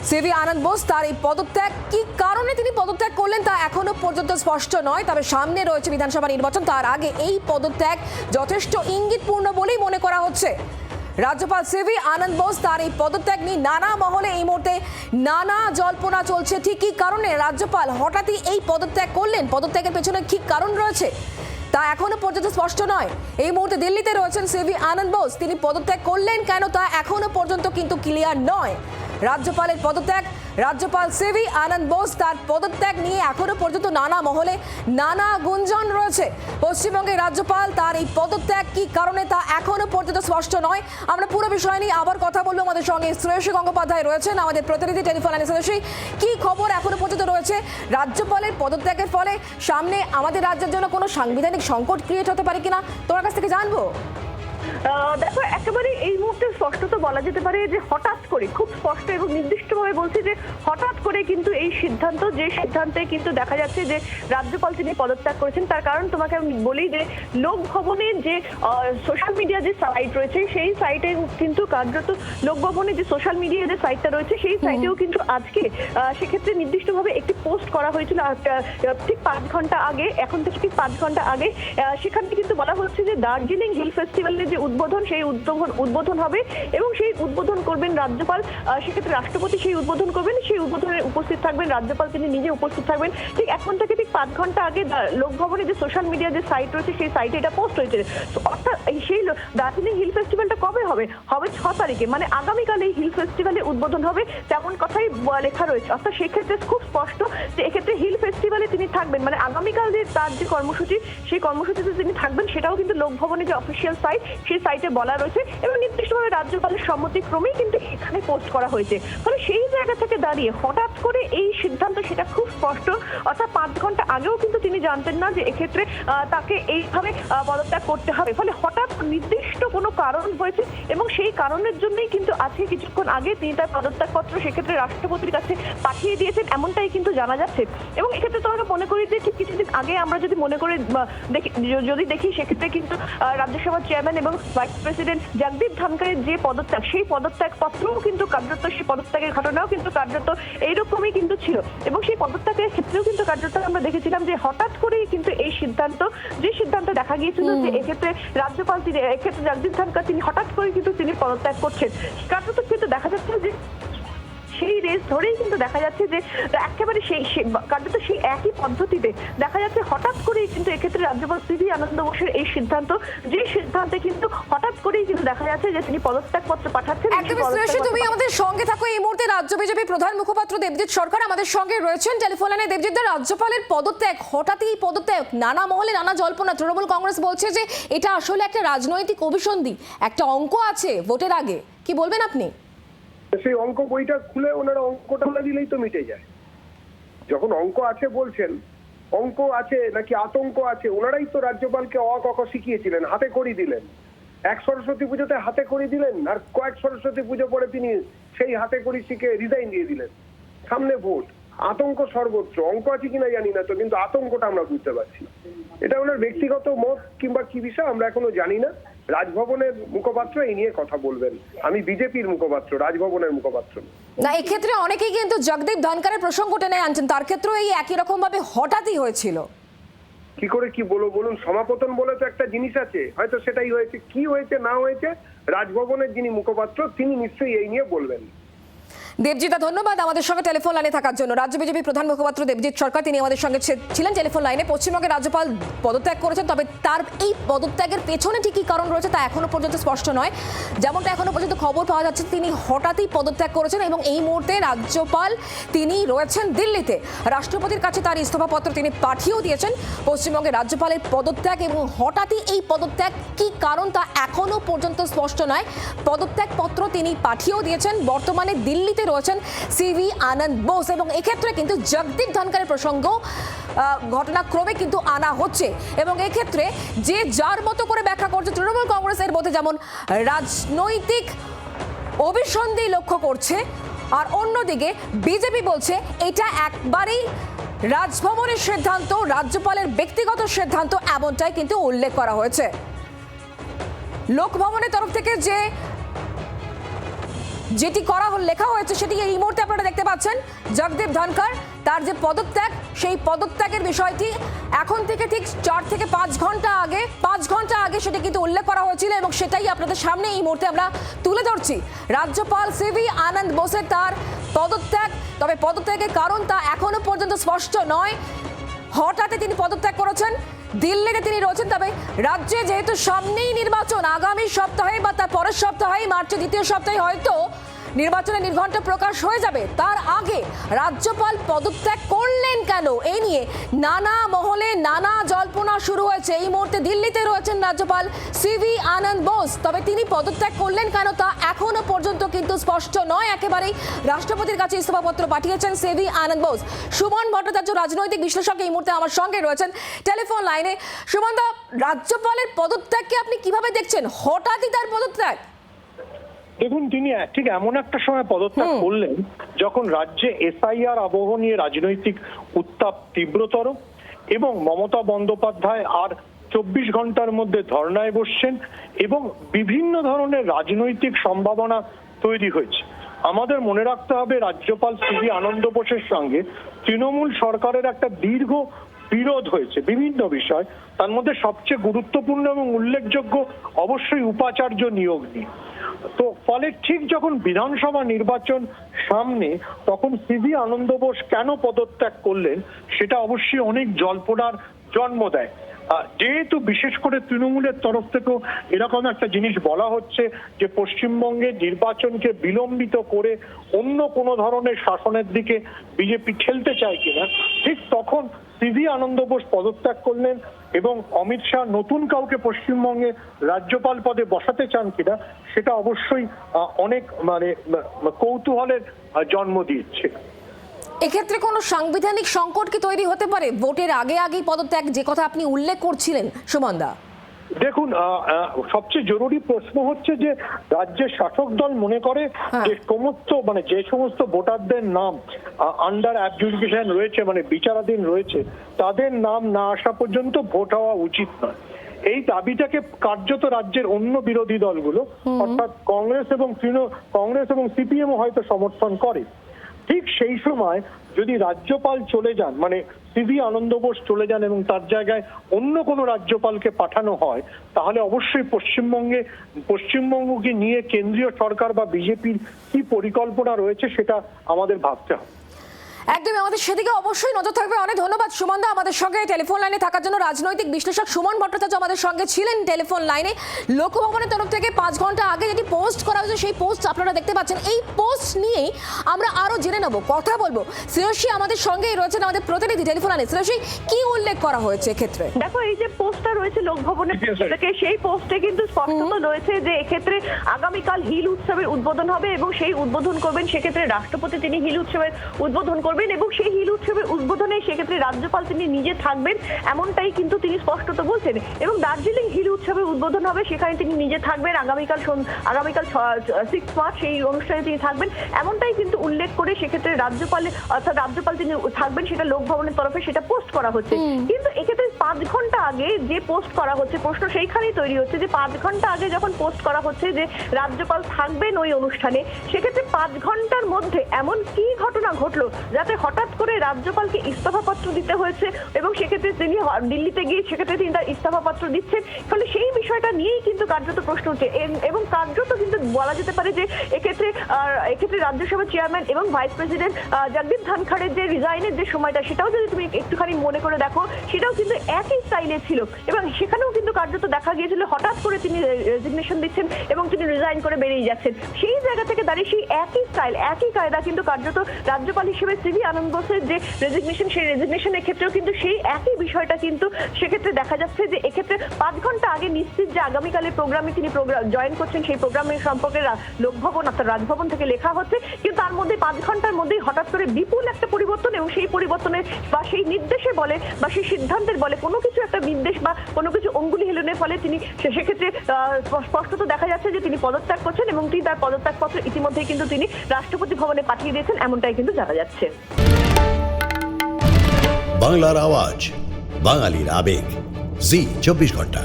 CV আনন্দ বোস তার এই পদত্যাগ কি কারণে তিনি পদত্যাগ করলেন তা এখনো পর্যন্ত স্পষ্ট নয়। তবে সামনে রয়েছে বিধানসভা নির্বাচন, তার আগে এই পদত্যাগ যথেষ্ট ইঙ্গিতপূর্ণ বলেই মনে করা হচ্ছে। রাজ্যপাল সিভি আনন্দ বোস তার এই পদত্যাগ নিয়ে নানা মহলে এই মুহূর্তে নানা জল্পনা চলছে। ঠিক কী কারণে রাজ্যপাল হঠাৎই এই পদত্যাগ করলেন, পদত্যাগের পেছনে কি কারণ রয়েছে তা এখনো পর্যন্ত স্পষ্ট নয়। এই মুহূর্তে দিল্লিতে রয়েছেন সিভি আনন্দ বোস, তিনি পদত্যাগ করলেন কেন তা এখনো পর্যন্ত কিন্তু ক্লিয়ার নয়। রাজ্যপালের পদত্যাগ, রাজ্যপাল সিভি আনন্দ বোস তার পদত্যাগ নিয়ে এখনো পর্যন্ত নানা মহলে নানা গুঞ্জন রয়েছে। পশ্চিমবঙ্গের রাজ্যপাল তার এই পদত্যাগ কি কারণে তা এখনো পর্যন্ত স্পষ্ট নয়। আমরা পুরো বিষয় নিয়ে আবার কথা বলবো। আমাদের সঙ্গে শ্রেয়সী গঙ্গোপাধ্যায় রয়েছেন, আমাদের প্রতিনিধি টেলিফোন লাইনে। শ্রেয়সী, কি খবর এখনো পর্যন্ত রয়েছে? রাজ্যপালের পদত্যাগের ফলে সামনে আমাদের রাজ্যের জন্য কোনো সাংবিধানিক সংকট ক্রিয়েট হতে পারে কিনা তোমার কাছ থেকে জানবো। দেখো, একেবারে এই মুহূর্তে স্পষ্টত বলা যেতে পারে যে হঠাৎ করে, খুব স্পষ্ট এবং নির্দিষ্টভাবে বলছি যে হঠাৎ করে কিন্তু এই সিদ্ধান্ত, যে সিদ্ধান্তে কিন্তু দেখা যাচ্ছে যে রাজ্যপাল তিনি পদত্যাগ করেছেন। তার কারণ তোমাকে আমি বলি যে লোকভবনের যে সোশ্যাল মিডিয়া যে সাইট রয়েছে সেই সাইটে কিন্তু কার্যত লোকভবনের যে সোশ্যাল মিডিয়া যে সাইটটা রয়েছে সেই সাইটেও কিন্তু আজকে সেক্ষেত্রে নির্দিষ্টভাবে একটি পোস্ট করা হয়েছিল ঠিক 5 ঘন্টা আগে, এখন থেকে ঠিক 5 ঘন্টা আগে। সেখানে কিন্তু বলা হচ্ছে যে দার্জিলিং হিল ফেস্টিভ্যালের যে উদ্বোধন, সেই উদ্বোধন হবে এবং সেই উদ্বোধন করবেন রাজ্যপাল। সেক্ষেত্রে রাষ্ট্রপতি সেই উদ্বোধন করবেন, সেই উদ্বোধনে উপস্থিত থাকবেন রাজ্যপাল, তিনি নিজে উপস্থিত থাকবেন। ঠিক এখন থেকে ঠিক 5 ঘন্টা আগে লোকভবনে যে সোশ্যাল মিডিয়া যে সাইট রয়েছে সেই সাইটে এটা পোস্ট হয়েছে। অর্থাৎ সেই দার্জিলিং হিল ফেস্টিভ্যালটা কবে হবে? হবে 6 তারিখে, মানে আগামীকাল এই হিল ফেস্টিভ্যালে উদ্বোধন হবে, তেমন কথাই লেখা রয়েছে। অর্থাৎ সেক্ষেত্রে খুব স্পষ্ট যে এক্ষেত্রে হিল ফেস্টিভ্যালে তিনি থাকবেন, মানে আগামীকাল যে তার যে কর্মসূচি, সেই কর্মসূচিতে তিনি থাকবেন, সেটাও কিন্তু লোকভবনের যে অফিসিয়াল সাইট সেই সাইটে বলা রয়েছে এবং নির্দিষ্টভাবে রাজ্যপালের সম্মতিক্রমেই কিন্তু এখানে পোস্ট করা হয়েছে। ফলে সেই জায়গা থেকে দাঁড়িয়ে হঠাৎ করে এই সিদ্ধান্ত, সেটা খুব স্পষ্ট। অর্থাৎ 5 ঘন্টা আগেও কিন্তু তিনি জানতেন না যে এক্ষেত্রে তাকে এইভাবে পদত্যাগ করতে হবে। ফলে হঠাৎ নির্দিষ্ট কোনো কারণ হয়েছে এবং সেই কারণের জন্যই কিন্তু আজকে কিছুক্ষণ আগে তিনি তার পদত্যাগপত্র সেক্ষেত্রে রাষ্ট্রপতির কাছে পাঠিয়ে দিয়েছেন, এমনটাই কিন্তু জানা যাচ্ছে। এবং এক্ষেত্রে তোমাকে মনে করি যে ঠিক কিছুদিন আগে আমরা যদি মনে করে দেখি সেক্ষেত্রে কিন্তু রাজ্যসভার চেয়ারম্যান এবং ভাইস প্রেসিডেন্ট জগদীপ ধনখড়ের যে পদত্যাগ, সেই পদত্যাগ পত্রও কিন্তু কার্যত, সেই পদত্যাগের ঘটনাও কিন্তু কার্যত এইরকমই কিন্তু ছিল এবং সেই পদত্যাগের ক্ষেত্রেও কিন্তু কার্যত আমরা দেখেছিলাম যে হঠাৎ করেই কিন্তু এই সিদ্ধান্ত, যে সিদ্ধান্ত দেখা গিয়েছিল যে এক্ষেত্রে রাজ্যপাল তিনি, এক্ষেত্রে জগদীপ ধনখড় তিনি হঠাৎ করে কিন্তু তিনি পদত্যাগ করছেন। কার্যত কিন্তু দেখা যাচ্ছে যে সেই রেস ধরেই কিন্তু দেখা যাচ্ছে যে একেবারে সেই কার্যত সেই একই পদ্ধতিতে দেখা যাচ্ছে হঠাৎ করেই কিন্তু এক্ষেত্রে রাজ্যপাল সিভি আনন্দ বোসের এই সিদ্ধান্ত, যে সিদ্ধান্তে কিন্তু হঠাৎ করেই কিন্তু দেখা যাচ্ছে যে তিনি পদত্যাগপত্র পাঠাচ্ছেন। তুমি আমাদের সঙ্গে থাকো। এই মুহূর্তে রাজ্য বিজেপি প্রধান মুখপাত্র দেবজিৎ সরকার আমাদের সঙ্গে রয়েছেন টেলিফোন লাইনে। দেবজিৎ দা, রাজ্যপালের পদত্যাগ, হঠাৎই পদত্যাগ, নানা মহলে নানা জল্পনা। তৃণমূল কংগ্রেস বলছে যে এটা আসলে একটা রাজনৈতিক অভিসন্ধি, একটা অঙ্ক আছে ভোটের আগে, কি বলবেন আপনি? সেই অঙ্ক বইটা খুলে ওনারা অঙ্কটা বলে দিলেই তো মিটে যায়। যখন অঙ্ক আছে বলছেন, অঙ্ক আছে নাকি আতঙ্ক আছে? ওনারাই তো রাজ্যপালকে অ ক খ শিখিয়েছিলেন, হাতে করি দিলেন। এক সরস্বতী পুজোতে হাতে করি দিলেন, আর কয়েক সরস্বতী পুজো পরে তিনি সেই হাতে করি শিখে রিজাইন দিয়ে দিলেন। সামনে ভোট, আতঙ্ক সর্বত্র। অঙ্ক আছে কিনা জানি না তো, কিন্তু আতঙ্কটা আমরা বুঝতে পারছি। এটা ওনার ব্যক্তিগত মত কিংবা কি বিষয় আমরা এখনো জানি না। রাজভবনের মুখপাত্র এই নিয়ে কথা বলবেন, আমি বিজেপির মুখপাত্র, রাজভবনের মুখপাত্র না। এক্ষেত্রে অনেকেই কিন্তু জগদীপ ধনখড়ের প্রসঙ্গ টেনে আনছেন, তার ক্ষেত্রেও এই একই রকম ভাবে হঠাৎই হয়েছিল। কি করে কি বলুন, সমাপতন বলে তো একটা জিনিস আছে, হয়তো সেটাই হয়েছে। কি হয়েছে না হয়েছে রাজভবনের যিনি মুখপাত্র তিনি নিশ্চয়ই এই নিয়ে বলবেন। দেবজিতা, ধন্যবাদ আমাদের সঙ্গে টেলিফোন লাইনে থাকার জন্য। রাজ্য বিজেপি প্রধান মুখপাত্র দেবজিৎ সরকার তিনি আমাদের সঙ্গে ছিলেন টেলিফোন লাইনে। পশ্চিমবঙ্গের রাজ্যপাল পদত্যাগ করেছেন, তবে তার এই পদত্যাগের পেছনে ঠিক কী কারণ রয়েছে তা এখনো পর্যন্ত স্পষ্ট নয়। যেমনটা এখনো পর্যন্ত খবর পাওয়া যাচ্ছে তিনি হঠাৎই পদত্যাগ করেছেন এবং এই মুহূর্তে রাজ্যপাল তিনি রয়েছেন দিল্লিতে। রাষ্ট্রপতির কাছে তার ইস্তফাপত্র তিনি পাঠিয়েও দিয়েছেন। পশ্চিমবঙ্গের রাজ্যপালের পদত্যাগ এবং হঠাৎই এই পদত্যাগ কী কারণ তা এখনো পর্যন্ত স্পষ্ট নয়। পদত্যাগপত্র তিনি পাঠিয়েও দিয়েছেন। বর্তমানে দিল্লিতে রয়েছেন সিভি আনন্দ বোস এবং এক্ষেত্রে কিন্তু জগদীপ ধনখড়ের প্রসঙ্গ ঘটনাক্রমে কিন্তু আনা হচ্ছে এবং এক্ষেত্রে যে যার মতো করে ব্যাখ্যা করছে তৃণমূল কংগ্রেসের মধ্যে যেমন রাজনৈতিক অভিসন্ধি লক্ষ্য করছে, আর অন্যদিকে বিজেপি বলছে এটা একবারেই রাজভবনের সিদ্ধান্ত, রাজ্যপালের ব্যক্তিগত সিদ্ধান্ত, এমনটাই কিন্তু উল্লেখ করা হয়েছে। লোকভবনের তরফ থেকে যে যেটি লেখা হয়েছে সেটি এই মুহূর্তে আপনারা দেখতে পাচ্ছেন। জগদীপ ধনখড় তার যে পদত্যাগ, সেই পদত্যাগের বিষয়টি এখন থেকে ঠিক 4 থেকে 5 ঘন্টা আগে সেটি কিন্তু উল্লেখ করা হয়েছিল এবং সেটাই আপনাদের সামনে এই মুহূর্তে আমরা তুলে ধরছি। রাজ্যপাল সিভি আনন্দ বোসের তার পদত্যাগ, তবে পদত্যাগের কারণ তা এখনো পর্যন্ত স্পষ্ট নয়। হঠাৎই তিনি পদত্যাগ করেছেন, দিল্লিতে তিনি রয়েছেন। তবে রাজ্যে যেহেতু সামনেই নির্বাচন, আগামী সপ্তাহে বা তার পরের সপ্তাহে, মার্চের দ্বিতীয় সপ্তাহে হয়তো নির্বাচনের নির্ঘণ্ট প্রকাশ হয়ে যাবে। তার আগে রাজ্যপাল পদত্যাগ করলেন কেন, এই নিয়ে নানা মহলে নানা জল্পনা শুরু হয়েছে। এই মুহূর্তে দিল্লিতে রয়েছেন রাজ্যপাল সিভি আনন্দ বোস, তবে তিনি পদত্যাগ করলেন কেন তা এখনো পর্যন্ত কিন্তু স্পষ্ট নয়। একেবারেই রাষ্ট্রপতির কাছে ইস্তফাপত্র পাঠিয়েছেন সিভি আনন্দ বোস। সুমন ভট্টাচার্য রাজনৈতিক বিশ্লেষক এই মুহূর্তে আমার সঙ্গে রয়েছেন টেলিফোন লাইনে। সুমন দা, রাজ্যপালের পদত্যাগকে আপনি কিভাবে দেখছেন? হঠাৎই তার পদত্যাগ? দেখুন, তিনি ঠিক এমন একটা সময় পদত্যাগ করলেন যখন রাজ্যে এসআইআর আবহ নিয়ে রাজনৈতিক উত্তাপ তীব্রতর এবং মমতা বন্দ্যোপাধ্যায় আর 24 ঘন্টার মধ্যে ধর্নায় বসছেন এবং বিভিন্ন ধরনের রাজনৈতিক সম্ভাবনা তৈরি হয়েছে। আমাদের মনে রাখতে হবে, রাজ্যপাল সিভি আনন্দ বোসের সঙ্গে তৃণমূল সরকারের একটা দীর্ঘ বিরোধ হয়েছে বিভিন্ন বিষয়, তার মধ্যে সবচেয়ে গুরুত্বপূর্ণ এবং উল্লেখযোগ্য অবশ্যই উপাচার্য নিয়োগ নিয়ে। তো ফলে ঠিক যখন বিধানসভা নির্বাচন সামনে, তখন সিভি আনন্দ বোস কেন পদত্যাগ করলেন সেটা অবশ্যই অনেক জল্পনার জন্ম দেয়। যেহেতু বিশেষ করে তৃণমূলের তরফ থেকেও এরকম একটা জিনিস বলা হচ্ছে যে পশ্চিমবঙ্গে নির্বাচনকে বিলম্বিত করে অন্য কোনো ধরনের শাসনের দিকে বিজেপি ঠেলতে চায় কিনা, ঠিক তখন সিভি আনন্দ বোস পদত্যাগ করলেন এবং অমিত শাহ নতুন কাউকে পশ্চিমবঙ্গে রাজ্যপাল পদে বসাতে চান কিনা সেটা অবশ্যই অনেক কৌতূহলের জন্ম দিচ্ছে। এক্ষেত্রে কোনো সাংবিধানিক সংকট কি তৈরি হতে পারে? ভোটের আগেই পদত্যাগ, যে কথা আপনি উল্লেখ করছিলেন সুমন দা। দেখুন, সবচেয়ে জরুরি প্রশ্ন হচ্ছে যে রাজ্যের শাসক দল মনে করে যে যে সমস্ত ভোটারদের নাম আন্ডার অ্যাডজুডিকেশন রয়েছে, বিচারাধীন রয়েছে, তাদের নাম না আসা পর্যন্ত ভোট হওয়া উচিত নয়। এই দাবিটাকে কার্যত রাজ্যের অন্য বিরোধী দলগুলো অর্থাৎ কংগ্রেস এবং সিপিএম হয়তো সমর্থন করে। ঠিক সেই সময় যদি রাজ্যপাল চলে যান, সিভি আনন্দ বোস চলে যান এবং তার জায়গায় অন্য কোনো রাজ্যপালকে পাঠানো হয়, তাহলে অবশ্যই পশ্চিমবঙ্গকে নিয়ে কেন্দ্রীয় সরকার বা বিজেপির কি পরিকল্পনা রয়েছে সেটা আমাদের ভাবতে হবে। একদমই, আমাদের সেদিকে অবশ্যই নজর থাকবে। অনেক ধন্যবাদ সুমন দা আমাদের সঙ্গে টেলিফোন লাইনে থাকার জন্য। রাজনৈতিক বিশ্লেষক সুমন ভট্টাচার্য আমাদের সঙ্গে ছিলেন টেলিফোন লাইনে। লোকভবনের তরফ থেকে 5 ঘন্টা আগে যেটি পোস্ট করা হয়েছে, সেই পোস্ট আপনারা দেখতে পাচ্ছেন। এই পোস্ট নিয়েই আমরা আরো জেনে নেব, কথা বলবো। শ্রেয়সী আমাদের সঙ্গেই রয়েছেন, আমাদের প্রতিনিধি টেলিফোন লাইনে। শ্রেয়সী, কি উল্লেখ করা হয়েছে এক্ষেত্রে? দেখো, এই যে পোস্টটা রয়েছে লোকভবনের থেকে, সেই পোস্টে কিন্তু স্পষ্টত রয়েছে যে এক্ষেত্রে আগামীকাল হিল উৎসবের উদ্বোধন হবে এবং সেই উদ্বোধন করবেন সেক্ষেত্রে রাষ্ট্রপতি। তিনি হিল উৎসবের উদ্বোধন করবেন এবং সেই হিল উৎসবের উদ্বোধনে সেক্ষেত্রে রাজ্যপাল তিনি নিজে থাকবেন, এমনটাই কিন্তু তিনি স্পষ্টত বলছেন। এবং দার্জিলিং হিল উৎসবের উদ্বোধন হবে, সেখানে তিনি নিজে থাকবেন আগামীকাল 6 মার্চ সেই অনুষ্ঠানে তিনি থাকবেন, এমনটাই কিন্তু উল্লেখ করে সেক্ষেত্রে রাজ্যপাল তিনি থাকবেন, সেটা লোকভবনের তরফে সেটা পোস্ট করা হচ্ছে। কিন্তু এক্ষেত্রে 5 ঘন্টা আগে যে পোস্ট করা হচ্ছে, প্রশ্ন সেইখানেই তৈরি হচ্ছে যে 5 ঘন্টা আগে যখন পোস্ট করা হচ্ছে যে রাজ্যপাল থাকবেন ওই অনুষ্ঠানে, সেক্ষেত্রে 5 ঘন্টার মধ্যে এমন কি ঘটনা ঘটলো যাতে হঠাৎ করে রাজ্যপালকে ইস্তফাপত্র দিতে হয়েছে এবং সেক্ষেত্রে তিনি দিল্লিতে গিয়ে সেক্ষেত্রে তিনি তার ইস্তফাপত্র দিচ্ছেন। ফলে সেই বিষয়টা নিয়েই কিন্তু কার্যত প্রশ্ন উঠছে এবং কার্যত কিন্তু বলা যেতে পারে যে এক্ষেত্রে রাজ্যসভার চেয়ারম্যান এবং ভাইস প্রেসিডেন্ট জগদীপ ধনখড়ের যে রিজাইনের যে সময়টা, সেটাও যদি তুমি একটুখানি মনে করে দেখো, সেটাও কিন্তু একই স্টাইলে ছিল এবং সেখানেও কিন্তু কার্যত দেখা গিয়েছিল হঠাৎ করে তিনি রেজিগনেশন দিচ্ছেন এবং তিনি রিজাইন করে বেরিয়ে যাচ্ছেন। সেই জায়গা থেকে দাঁড়িয়ে সেই একই স্টাইল, একই কায়দা কিন্তু কার্যত রাজ্যপাল হিসেবে সিভি আনন্দ বোসের যে রেজিগনেশন, সেই রেজিগনেশনের ক্ষেত্রেও কিন্তু সেই একই বিষয়টা কিন্তু সেক্ষেত্রে দেখা যাচ্ছে যে এক্ষেত্রে 5 ঘন্টা আগে নিশ্চিত যে আগামীকালের প্রোগ্রামে তিনি জয়েন করছেন, সেই প্রোগ্রামের সম্পর্কে লোকভবন অর্থাৎ রাজভবন থেকে লেখা হচ্ছে। কিন্তু তার মধ্যে 5 ঘন্টার মধ্যেই হঠাৎ করে বিপুল একটা পরিবর্তন এবং সেই পরিবর্তনের বা সেই নির্দেশে বলে বা সেই সিদ্ধান্তের বলে কোনো কিছু একটা নির্দেশ বা কোনো কিছু অঙ্গুলি হেলনের ফলে তিনি সেক্ষেত্রে স্পষ্টত দেখা যাচ্ছে যে তিনি পদত্যাগ করছেন এবং তিনি তার পদত্যাগপত্র ইতিমধ্যেই কিন্তু তিনি রাষ্ট্রপতি ভবনে পাঠিয়ে দিয়েছেন, এমনটাই কিন্তু জানা যাচ্ছে। বাংলার আওয়াজ, বাঙালির আবেগ, জি 24 ঘন্টা।